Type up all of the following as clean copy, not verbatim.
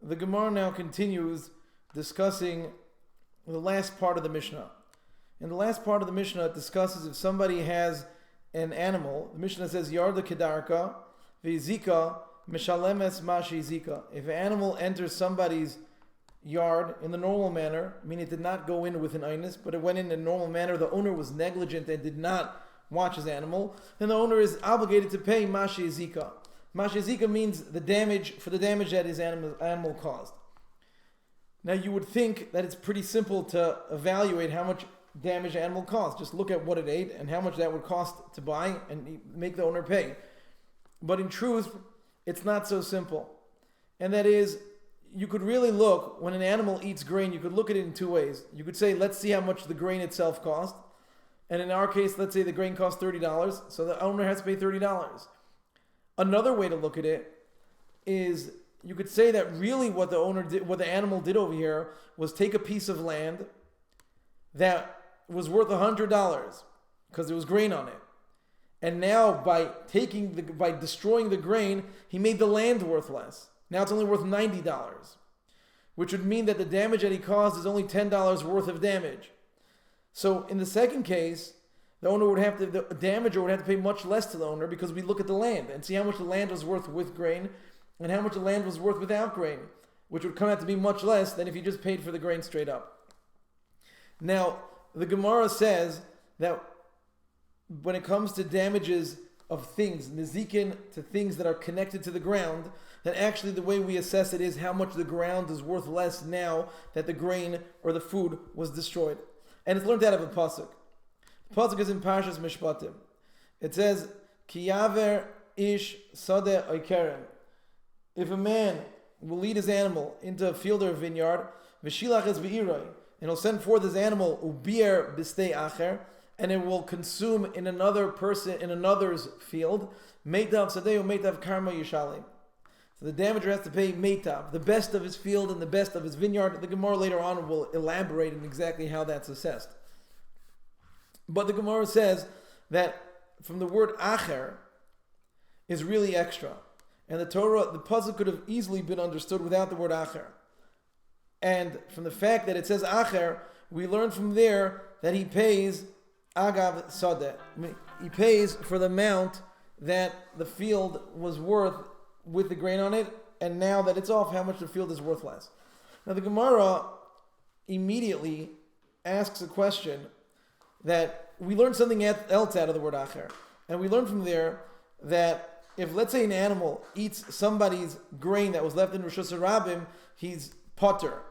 the Gemara now continues discussing the last part of the Mishnah. In the last part of the Mishnah, it discusses if somebody has an animal. The Mishnah says, Yarda kedarka, v'zika, meshalemes mashi zika. If an animal enters somebody's yard in the normal manner, meaning it did not go in with an einus, but it went in a normal manner, the owner was negligent and did not watch his animal, then the owner is obligated to pay mashi zika. Mashi zika means the damage that his animal caused. Now you would think that it's pretty simple to evaluate how much damage the animal caused. Just look at what it ate and how much that would cost to buy and make the owner pay. But in truth, it's not so simple. And that is, you could really look, when an animal eats grain, you could look at it in two ways. You could say, let's see how much the grain itself cost. And in our case, let's say the grain cost $30, so the owner has to pay $30. Another way to look at it is, you could say that really what the owner did, what the animal did over here, was take a piece of land that was worth $100 because there was grain on it. And now by destroying the grain, he made the land worth less. Now it's only worth $90, which would mean that the damage that he caused is only $10 worth of damage. So in the second case, the damager would have to pay much less to the owner, because we look at the land and see how much the land was worth with grain and how much the land was worth without grain, which would come out to be much less than if you just paid for the grain straight up. Now, the Gemara says that when it comes to damages of things, nezikin, to things that are connected to the ground, that actually the way we assess it is how much the ground is worth less now that the grain or the food was destroyed. And it's learned out of a pasuk. The pasuk is in Parshas Mishpatim. It says, Ki yaver ish sadeh oikerem. If a man will lead his animal into a field or a vineyard, v'shilach es be'iroi, and he'll send forth his animal, ubier b'stei acher, and it will consume in another's field, meitav sadeh meitav karma yishalim. So the damager has to pay meitav, the best of his field and the best of his vineyard. The Gemara later on will elaborate on exactly how that's assessed. But the Gemara says that from the word acher is really extra. And the puzzle could have easily been understood without the word acher. And from the fact that it says acher, we learn from there that he pays agav sadeh. He pays for the amount that the field was worth with the grain on it, and now that it's off, how much the field is worth less. Now the Gemara immediately asks a question that we learn something else out of the word acher. And we learn from there that if, let's say, an animal eats somebody's grain that was left in Rosh Hashanah, he's potter.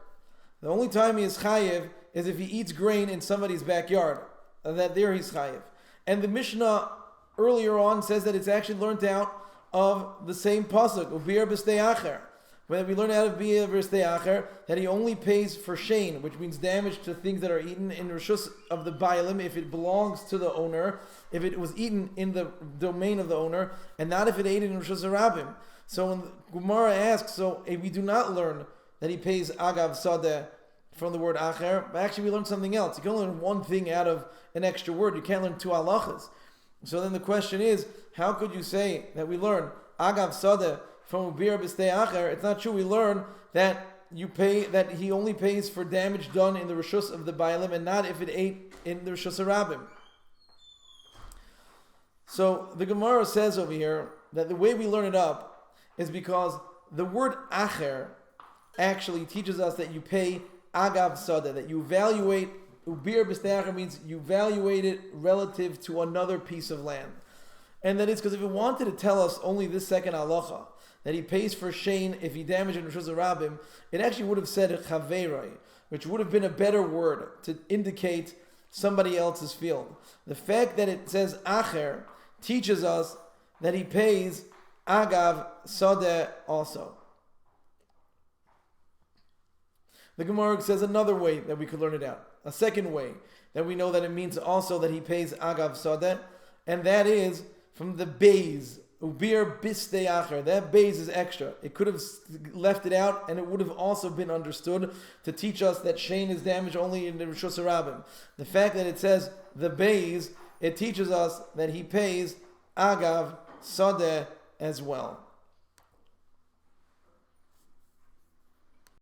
The only time he is chayiv is if he eats grain in somebody's backyard. That there he's chayiv. And the Mishnah earlier on says that it's actually learned out of the same pasuk, ubir b'stei acher. When we learn out of ubir b'stei acher that he only pays for shein, which means damage to things that are eaten in reshus of the bailim, if it belongs to the owner, if it was eaten in the domain of the owner, and not if it ate in reshus harabim. So when Gemara asks, so we do not learn that he pays agav sadeh from the word acher, but actually we learn something else. You can only learn one thing out of an extra word. You can't learn two halachas. So then the question is, how could you say that we learn agav sadeh from ubir b'stei acher? It's not true. We learn that he only pays for damage done in the reshus of the bailim and not if it ate in the reshus harabim. So the Gemara says over here that the way we learn it up is because the word acher actually teaches us that you pay agav sadeh, that you evaluate. Ubir b'stei acher means you evaluate it relative to another piece of land. And that is because if it wanted to tell us only this second halacha, that he pays for shein if he damaged in Rosh Hashanah, it actually would have said chaveroi, which would have been a better word to indicate somebody else's field. The fact that it says acher teaches us that he pays agav sadeh also. The Gemara says another way that we could learn it out. A second way that we know that it means also that he pays agav sadeh, and that is from the beis, ubir b'stei acher. That beis is extra. It could have left it out, and it would have also been understood to teach us that shein is damaged only in the reshus harabim. The fact that it says the beis, it teaches us that he pays agav sadeh as well.